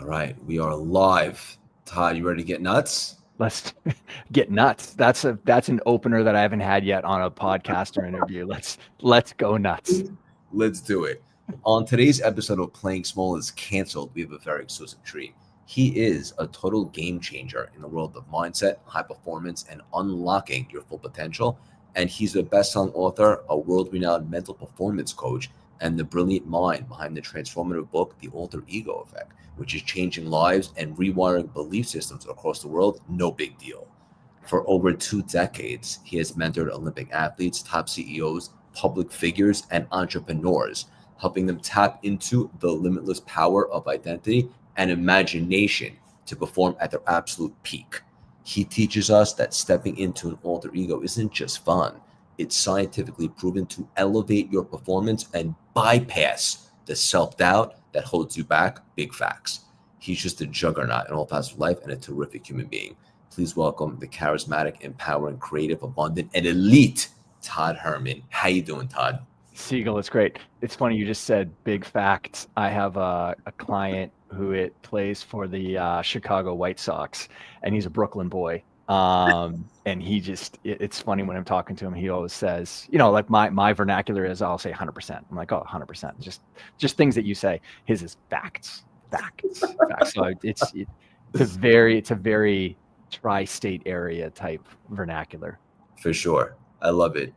All right, we are live. Todd, you ready to get nuts? Let's get nuts. That's an opener that I haven't had yet on a podcast or interview. Let's go nuts. Let's do it. On today's episode of Playing Small is Canceled, we have a very exclusive treat. He is a total game changer in the world of mindset, high performance, and unlocking your full potential. And he's a best-selling author, a world-renowned mental performance coach, and the brilliant mind behind the transformative book, The Alter Ego Effect, which is changing lives and rewiring belief systems across the world. No big deal. For over 2 decades, he has mentored Olympic athletes, top CEOs, public figures, and entrepreneurs, helping them tap into the limitless power of identity and imagination to perform at their absolute peak. He teaches us that stepping into an alter ego isn't just fun, it's scientifically proven to elevate your performance and bypass the self doubt that holds you back. Big facts. He's just a juggernaut in all facets of life and a terrific human being. Please welcome the charismatic, empowering, creative, abundant, and elite Todd Herman. How you doing, Todd? Siegel, it's great. It's funny you just said big facts. I have a client who it plays for the Chicago White Sox, and he's a Brooklyn boy. And it's funny when I'm talking to him, he always says, like my vernacular is, I'll say 100%. I'm like, oh, 100%. Just things that you say. His is facts. So it's a very tri-state area type vernacular. For sure. I love it.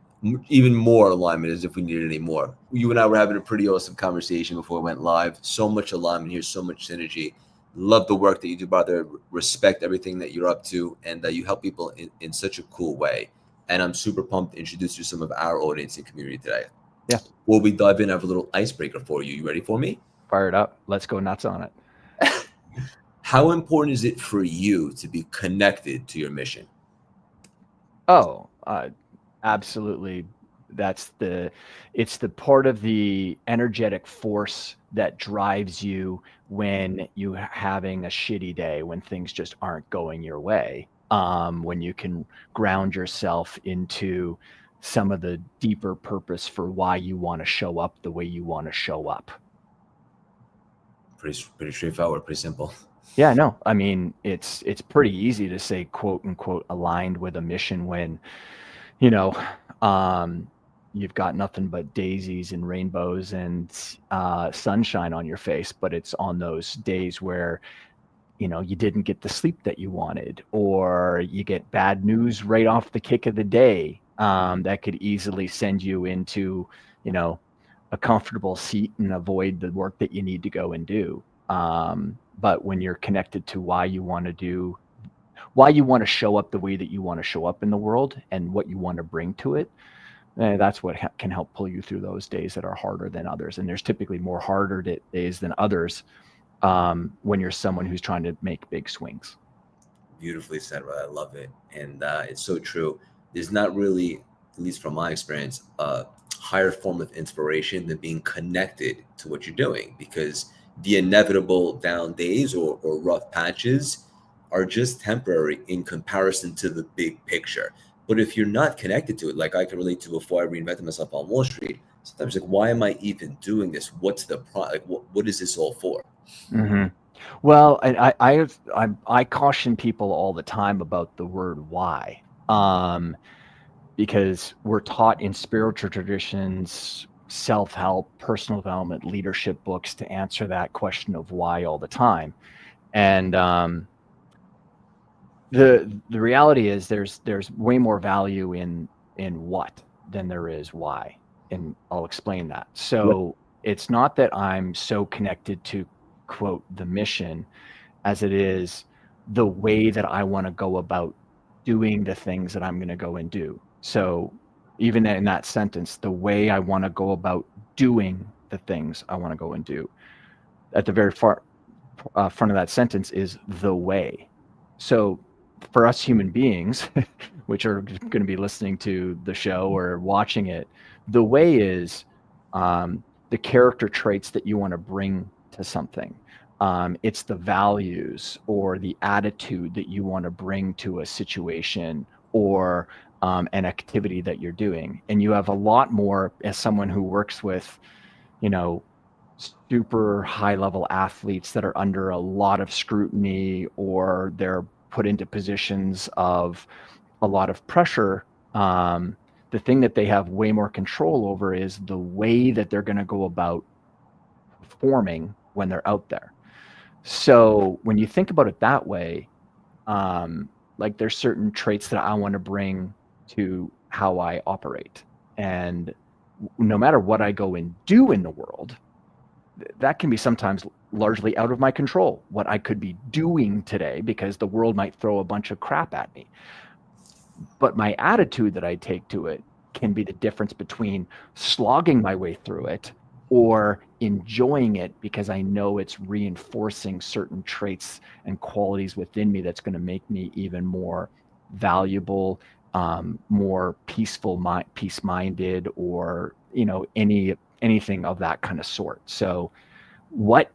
Even more alignment as if we needed any more. You and I were having a pretty awesome conversation before we went live. So much alignment here, so much synergy. Love the work that you do, brother. Respect everything that you're up to, and that you help people in such a cool way. And I'm super pumped to introduce you to some of our audience and community today. Yeah. Before we dive in, I have a little icebreaker for you. You ready for me? Fire it up. Let's go nuts on it. How important is it for you to be connected to your mission? Oh, absolutely. It's the part of the energetic force that drives you when you're having a shitty day, when things just aren't going your way. When you can ground yourself into some of the deeper purpose for why you want to show up the way you want to show up. Pretty straightforward, pretty simple. Yeah, no, I mean, it's pretty easy to say, quote unquote, aligned with a mission when, you've got nothing but daisies and rainbows and sunshine on your face, but it's on those days where, you didn't get the sleep that you wanted, or you get bad news right off the kick of the day, that could easily send you into, a comfortable seat and avoid the work that you need to go and do. But when you're connected to why you want to show up the way that you want to show up in the world and what you want to bring to it, that's what can help pull you through those days that are harder than others. And there's typically more harder days than others when you're someone who's trying to make big swings. Beautifully said, brother. I love it. And it's so true. There's not really, at least from my experience, a higher form of inspiration than being connected to what you're doing, because the inevitable down days or rough patches are just temporary in comparison to the big picture. But if you're not connected to it, like I can relate to before I reinvented myself on Wall Street, sometimes like, why am I even doing this? What's the like? What is this all for? Mm-hmm. Well, I caution people all the time about the word why, because we're taught in spiritual traditions, self-help, personal development, leadership books to answer that question of why all the time. And the reality is there's way more value in what than there is why. And I'll explain that. So it's not that I'm so connected to, quote, the mission as it is the way that I want to go about doing the things that I'm going to go and do. So even in that sentence, the way I want to go about doing the things I want to go and do, at the very front of that sentence is the way. So for us human beings, which are going to be listening to the show or watching it, the way is the character traits that you want to bring to something. It's the values or the attitude that you want to bring to a situation or an activity that you're doing. And you have a lot more, as someone who works with, super high level athletes that are under a lot of scrutiny, or they're put into positions of a lot of pressure, the thing that they have way more control over is the way that they're going to go about performing when they're out there. So when you think about it that way, like there's certain traits that I want to bring to how I operate. And no matter what I go and do in the world, that can be sometimes largely out of my control, what I could be doing today, because the world might throw a bunch of crap at me. But my attitude that I take to it can be the difference between slogging my way through it or enjoying it because I know it's reinforcing certain traits and qualities within me that's going to make me even more valuable, more peaceful, peace-minded, or anything of that kind of sort. So what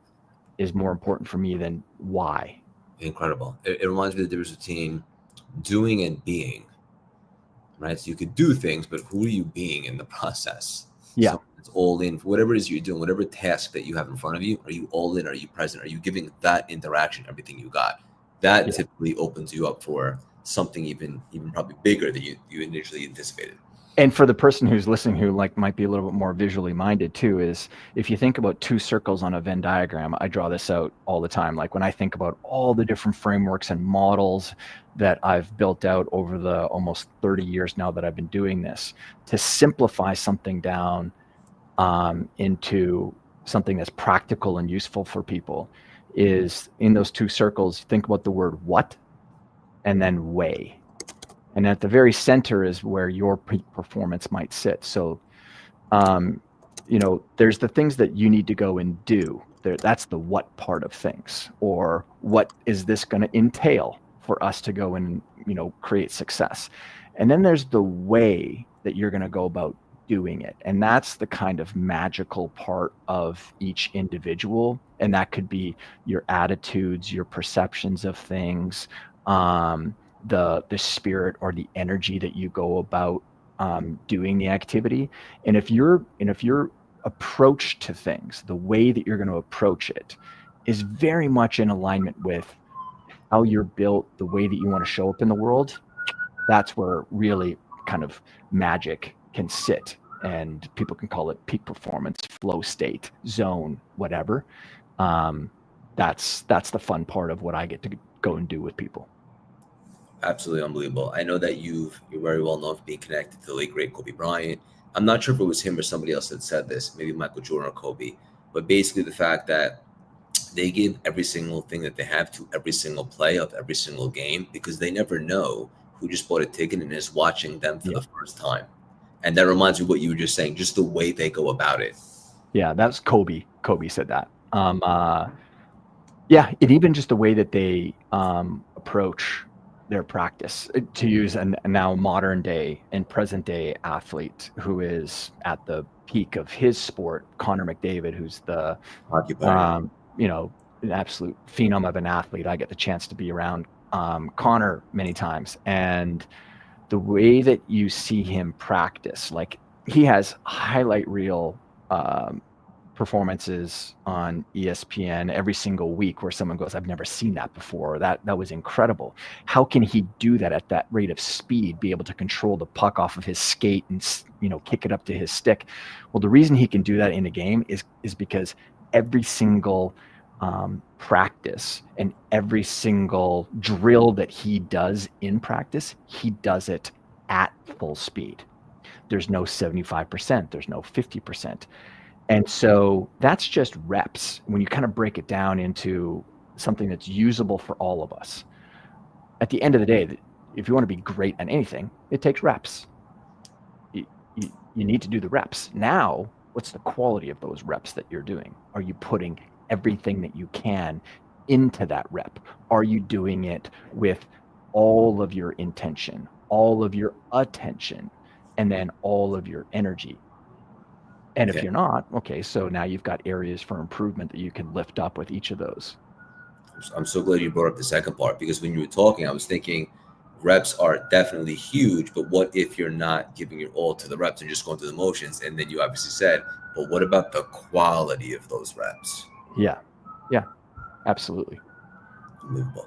is more important for me than why? Incredible. It reminds me of the difference between doing and being, right? So you could do things, but who are you being in the process? Yeah. So it's all in for whatever it is you're doing, whatever task that you have in front of you. Are you all in? Are you present? Are you giving that interaction everything you got? That Yeah. typically opens you up for something even probably bigger than you initially anticipated. And for the person who's listening who like might be a little bit more visually minded too, is if you think about two circles on a Venn diagram, I draw this out all the time. Like when I think about all the different frameworks and models that I've built out over the almost 30 years now that I've been doing this, to simplify something down into something that's practical and useful for people, is in those two circles, think about the word what and then way. And at the very center is where your peak performance might sit. So, there's the things that you need to go and do. That's the what part of things, or what is this going to entail for us to go and, create success. And then there's the way that you're going to go about doing it. And that's the kind of magical part of each individual. And that could be your attitudes, your perceptions of things, the spirit or the energy that you go about doing the activity. And if your approach to things, the way that you're going to approach it, is very much in alignment with how you're built, the way that you want to show up in the world, that's where really kind of magic can sit. And people can call it peak performance, flow state, zone, whatever. That's the fun part of what I get to go and do with people. Absolutely unbelievable. I know that you're very well known for being connected to the late great Kobe Bryant. I'm not sure if it was him or somebody else that said this, maybe Michael Jordan or Kobe, but basically the fact that they give every single thing that they have to every single play of every single game, because they never know who just bought a ticket and is watching them for the first time. And that reminds me of what you were just saying, just the way they go about it. Yeah, that's Kobe. Kobe said that. Yeah, and even just the way that they approach their practice, to use a now modern day and present day athlete who is at the peak of his sport, Connor McDavid, who's the an absolute phenom of an athlete. I get the chance to be around Connor many times, and the way that you see him practice, like he has highlight reel performances on ESPN every single week where someone goes, I've never seen that before. That was incredible. How can he do that at that rate of speed, be able to control the puck off of his skate and, kick it up to his stick? Well, the reason he can do that in a game is because every single practice and every single drill that he does in practice, he does it at full speed. There's no 75%, there's no 50%. And so that's just reps when you kind of break it down into something that's usable for all of us. At the end of the day, if you want to be great at anything, it takes reps. You need to do the reps. Now, what's the quality of those reps that you're doing? Are you putting everything that you can into that rep? Are you doing it with all of your intention, all of your attention, and then all of your energy? And if you're not, okay, so now you've got areas for improvement that you can lift up with each of those. I'm so glad you brought up the second part, because when you were talking, I was thinking, reps are definitely huge, but what if you're not giving your all to the reps and just going through the motions? And then you obviously said, but what about the quality of those reps? Yeah. Yeah. Absolutely. Unbelievable.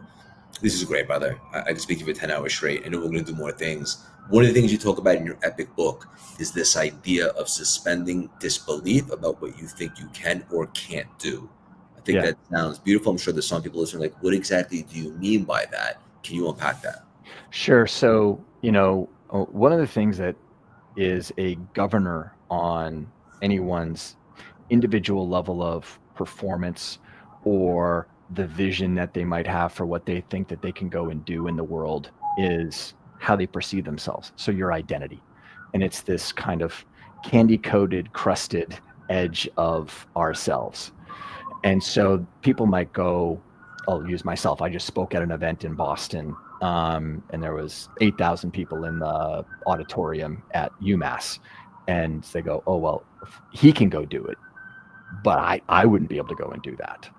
This is great, brother. I can speak to you for 10 hours straight. I know we're going to do more things. One of the things you talk about in your epic book is this idea of suspending disbelief about what you think you can or can't do. I think Yeah. that sounds beautiful. I'm sure there's some people listening like, what exactly do you mean by that? Can you unpack that? Sure. So, one of the things that is a governor on anyone's individual level of performance or the vision that they might have for what they think that they can go and do in the world is how they perceive themselves. So your identity. And it's this kind of candy coated, crusted edge of ourselves. And so people might go, I'll use myself. I just spoke at an event in Boston, and there was 8,000 people in the auditorium at UMass. And they go, oh, well, he can go do it, but I wouldn't be able to go and do that.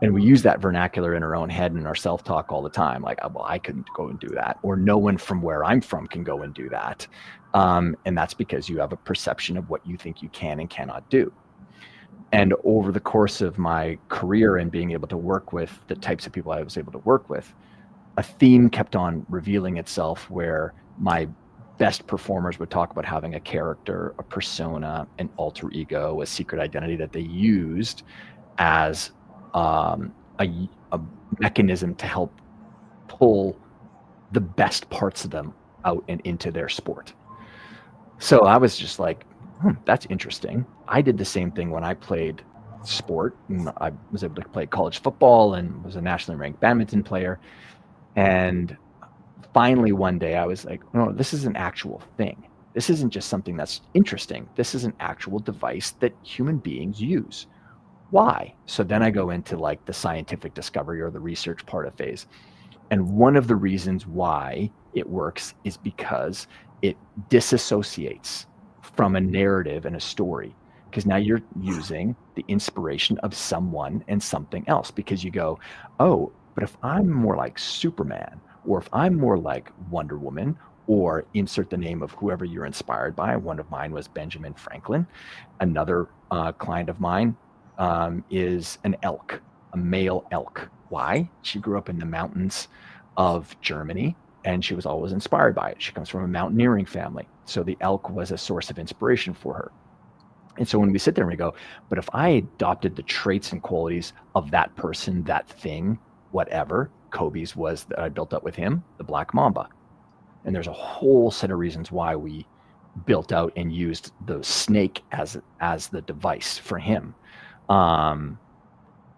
And we use that vernacular in our own head and in our self-talk all the time. Like, well, I couldn't go and do that. Or no one from where I'm from can go and do that. And that's because you have a perception of what you think you can and cannot do. And over the course of my career and being able to work with the types of people I was able to work with, a theme kept on revealing itself where my best performers would talk about having a character, a persona, an alter ego, a secret identity that they used as a mechanism to help pull the best parts of them out and into their sport. So I was just like, that's interesting. I did the same thing when I played sport. And I was able to play college football and was a nationally ranked badminton player. And finally, one day I was like, no, this is an actual thing. This isn't just something that's interesting. This is an actual device that human beings use. Why? So then I go into like the scientific discovery or the research part of phase. And one of the reasons why it works is because it disassociates from a narrative and a story, because now you're using the inspiration of someone and something else, because you go, oh, but if I'm more like Superman, or if I'm more like Wonder Woman, or insert the name of whoever you're inspired by. One of mine was Benjamin Franklin. Another client of mine is an elk, a male elk. Why? She grew up in the mountains of Germany, and she was always inspired by it. She comes from a mountaineering family. So the elk was a source of inspiration for her. And so when we sit there and we go, but if I adopted the traits and qualities of that person, that thing, whatever, Kobe's was that I built up with him, the black mamba. And there's a whole set of reasons why we built out and used the snake as the device for him.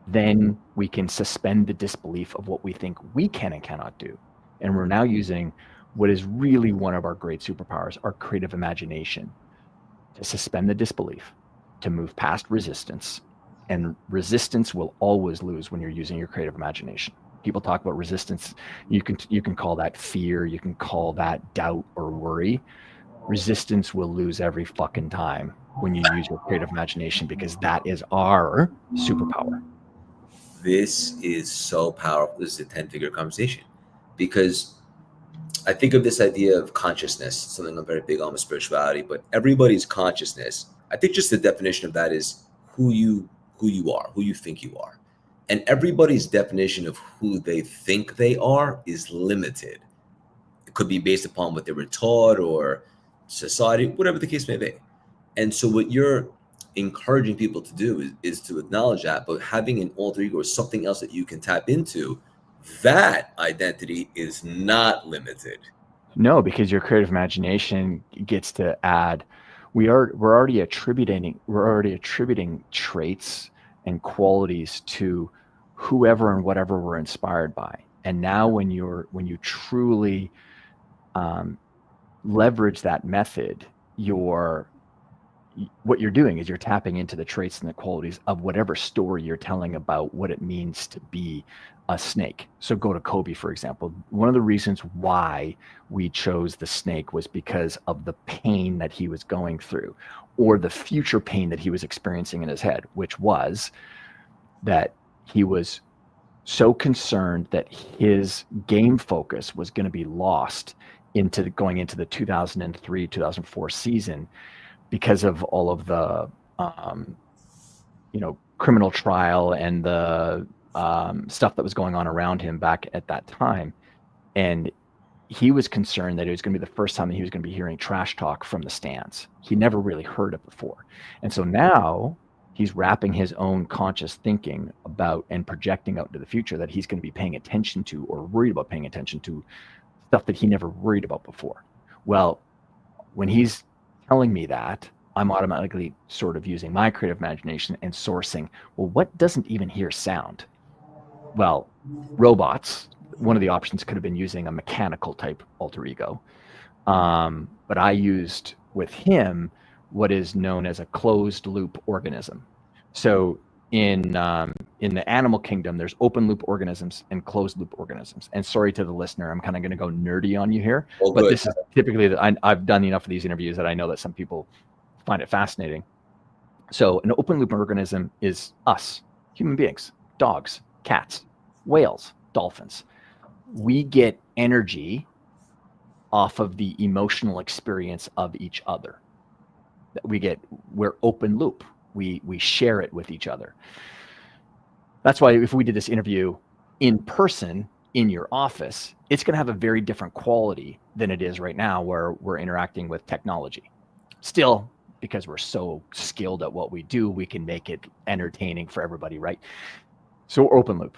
Then we can suspend the disbelief of what we think we can and cannot do. And we're now using what is really one of our great superpowers, our creative imagination, to suspend the disbelief, to move past resistance. And resistance will always lose when you're using your creative imagination. People talk about resistance. You can call that fear. You can call that doubt or worry. Resistance will lose every fucking time when you use your creative imagination, because that is our superpower. This is so powerful. This is a 10-figure conversation, because I think of this idea of consciousness, something I'm very big on with spirituality, but everybody's consciousness, I think just the definition of that is who you are, who you think you are. And everybody's definition of who they think they are is limited. It could be based upon what they were taught or society, whatever the case may be. And so what you're encouraging people to do is to acknowledge that, but having an alter ego or something else that you can tap into, that identity is not limited. No, because your creative imagination gets to add. We're already attributing traits and qualities to whoever and whatever we're inspired by. And now when you truly leverage that method, what you're doing is you're tapping into the traits and the qualities of whatever story you're telling about what it means to be a snake. So go to Kobe, for example. One of the reasons why we chose the snake was because of the pain that he was going through, or the future pain that he was experiencing in his head, which was that he was so concerned that his game focus was going to be lost into going into the 2003, 2004 season because of all of the, criminal trial and the stuff that was going on around him back at that time. And he was concerned that it was going to be the first time that he was going to be hearing trash talk from the stands. He never really heard it before. And so now he's wrapping his own conscious thinking about and projecting out into the future that he's going to be paying attention to or worried about paying attention to stuff that he never worried about before. Well, when he's telling me that, I'm automatically sort of using my creative imagination and sourcing, well, what doesn't even hear sound? Well, robots. One of the options could have been using a mechanical type alter ego. But I used with him what is known as a closed loop organism. So in the animal kingdom, there's open loop organisms and closed loop organisms. And sorry to the listener, I'm kind of going to go nerdy on you here, but good. This is typically I've done enough of these interviews that I know that some people find it fascinating. So an open loop organism is us, human beings, dogs, cats, whales, dolphins. We get energy off of the emotional experience of each other. We're open loop. We share it with each other. That's why if we did this interview in person in your office, it's going to have a very different quality than it is right now where we're interacting with technology. Still, because we're so skilled at what we do, we can make it entertaining for everybody, right? So we're open loop.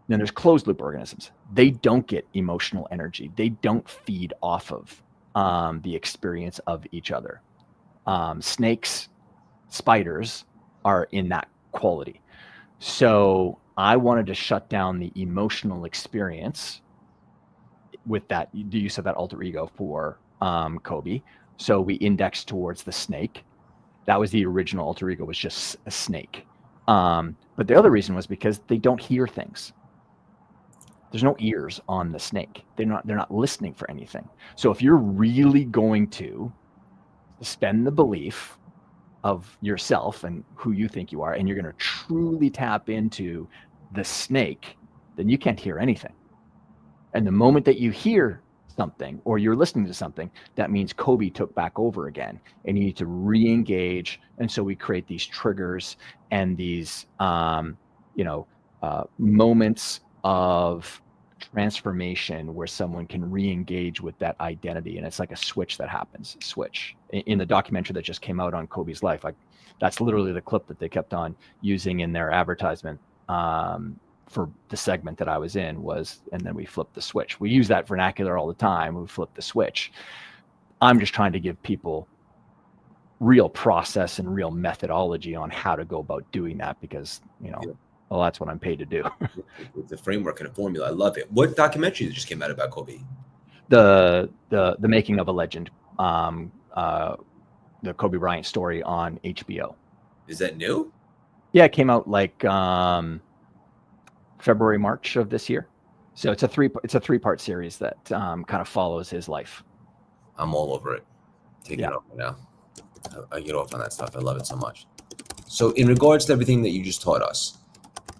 Then there's closed loop organisms. They don't get emotional energy. They don't feed off of the experience of each other. Snakes, spiders are in that quality. So I wanted to shut down the emotional experience with that, the use of that alter ego for Kobe. So we indexed towards the snake. That was the original alter ego, was just a snake. But the other reason was because they don't hear things. There's no ears on the snake. They're not listening for anything. So if you're really going to suspend the belief of yourself and who you think you are, and you're going to truly tap into the snake, then you can't hear anything. And the moment that you hear something or you're listening to something, that means Kobe took back over again, and you need to re-engage. And so we create these triggers and these moments of transformation where someone can re-engage with that identity, and it's like a switch that happens. Switch in the documentary that just came out on Kobe's life, like that's literally the clip that they kept on using in their advertisement for the segment that I was in was, and then we flipped the switch. We use that vernacular all the time. We flip the switch. I'm just trying to give people real process and real methodology on how to go about doing that, because well, that's what I'm paid to do. It's a framework and a formula. I love it. What documentary just came out about Kobe? The Making of a Legend, the Kobe Bryant story on HBO. Is that new? Yeah, it came out like February, March of this year. So it's a three-part series that kind of follows his life. I'm all over it. Take it off right now. I get off on that stuff. I love it so much. So in regards to everything that you just taught us,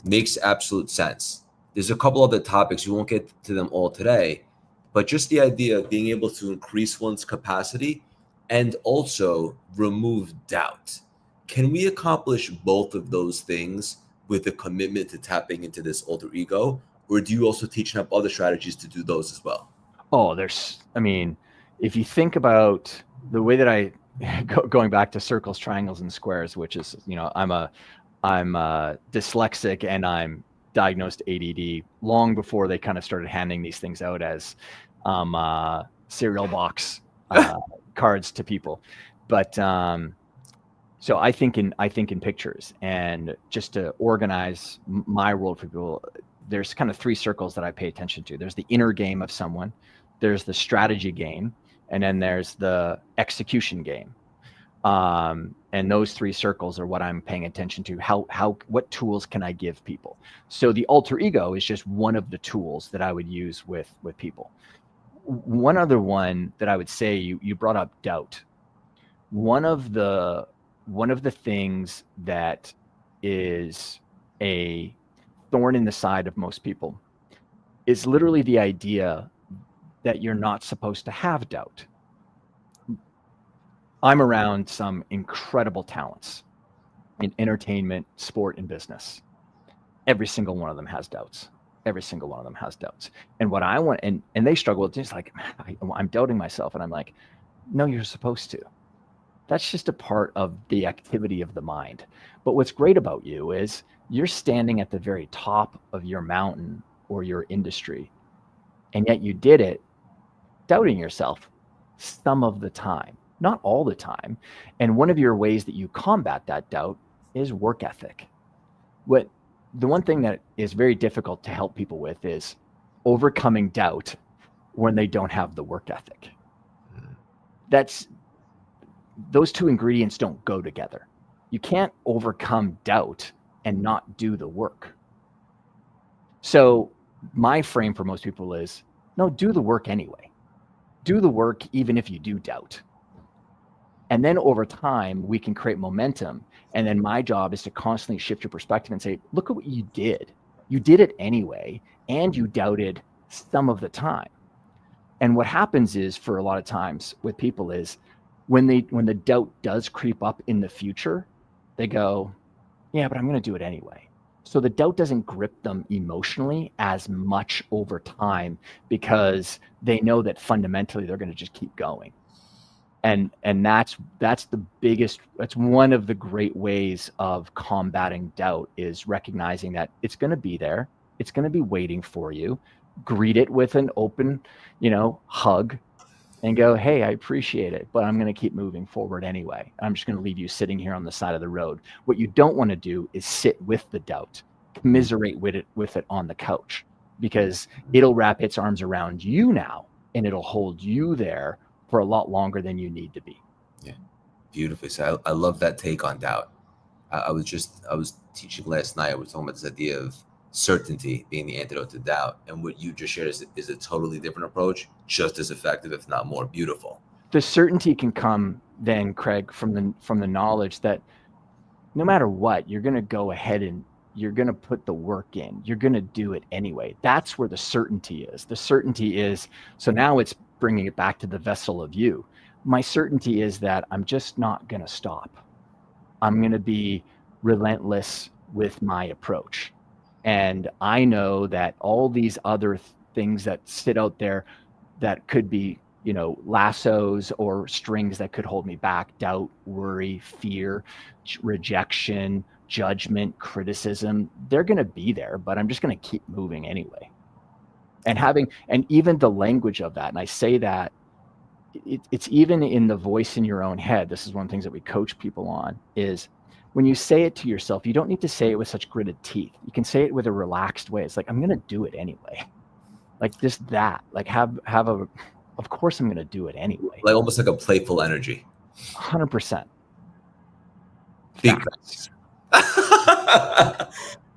makes absolute sense. There's a couple other topics. We won't get to them all today, but just the idea of being able to increase one's capacity and also remove doubt. Can we accomplish both of those things with a commitment to tapping into this alter ego? Or do you also teach up other strategies to do those as well? Oh, if you think about the way that I, going back to circles, triangles, and squares, which is, I'm dyslexic and I'm diagnosed ADD long before they kind of started handing these things out as cereal box cards to people. But so I think in pictures, and just to organize my world for people, there's kind of three circles that I pay attention to. There's the inner game of someone, there's the strategy game, and then there's the execution game. And those three circles are what I'm paying attention to. What tools can I give people? So the alter ego is just one of the tools that I would use with people. One other one that I would say, you brought up doubt. One of the things that is a thorn in the side of most people is literally the idea that you're not supposed to have doubt. I'm around some incredible talents in entertainment, sport, and business. Every single one of them has doubts. Every single one of them has doubts. And what I want, and they struggle with just like, I'm doubting myself. And I'm like, no, you're supposed to. That's just a part of the activity of the mind. But what's great about you is you're standing at the very top of your mountain or your industry. And yet you did it doubting yourself some of the time, not all the time. And one of your ways that you combat that doubt is work ethic. The one thing that is very difficult to help people with is overcoming doubt when they don't have the work ethic. Those two ingredients don't go together. You can't overcome doubt and not do the work. So my frame for most people is, no, do the work anyway. Do the work even if you do doubt. And then over time, we can create momentum. And then my job is to constantly shift your perspective and say, look at what you did. You did it anyway, and you doubted some of the time. And what happens is, for a lot of times with people, is when the doubt does creep up in the future, they go, yeah, but I'm going to do it anyway. So the doubt doesn't grip them emotionally as much over time because they know that fundamentally they're going to just keep going. And that's one of the great ways of combating doubt, is recognizing that it's going to be there. It's going to be waiting for you. Greet it with an open, hug, and go, hey, I appreciate it, but I'm going to keep moving forward anyway. I'm just going to leave you sitting here on the side of the road. What you don't want to do is sit with the doubt, commiserate with it on the couch, because it'll wrap its arms around you now, and it'll hold you there for a lot longer than you need to be. Yeah, beautifully. So I love that take on doubt. I was teaching last night. I was talking about this idea of certainty being the antidote to doubt, and what you just shared is a totally different approach, just as effective, if not more beautiful. The certainty can come then, Craig, from the knowledge that no matter what, you're going to go ahead and you're going to put the work in. You're going to do it anyway. That's where the certainty is. The certainty is, so now it's bringing it back to the vessel of you. My certainty is that I'm just not going to stop. I'm going to be relentless with my approach. And I know that all these other things that sit out there that could be, lassos or strings that could hold me back, doubt, worry, fear, rejection, judgment, criticism, they're going to be there, but I'm just going to keep moving anyway. And even the language of that, and I say that it's even in the voice in your own head. This is one of the things that we coach people on, is when you say it to yourself, you don't need to say it with such gritted teeth. You can say it with a relaxed way. It's like, I'm going to do it anyway. Like just that, like of course I'm going to do it anyway. Like almost like a playful energy. 100%. Big facts.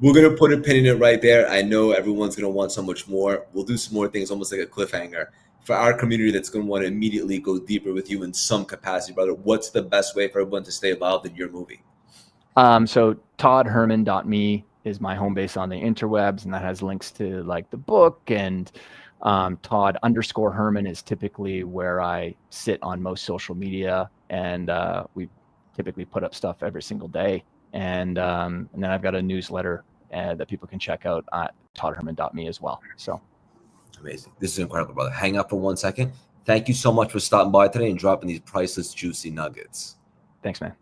We're going to put a pin in it right there. I know everyone's going to want so much more. We'll do some more things, almost like a cliffhanger. For our community that's going to want to immediately go deeper with you in some capacity, brother, what's the best way for everyone to stay involved in your movie? So toddherman.me is my home base on the interwebs, and that has links to like the book, and Todd_Herman is typically where I sit on most social media, and we typically put up stuff every single day. And then I've got a newsletter that people can check out at toddherman.me as well. So amazing. This is incredible, brother. Hang up for 1 second. Thank you so much for stopping by today and dropping these priceless, juicy nuggets. Thanks, man.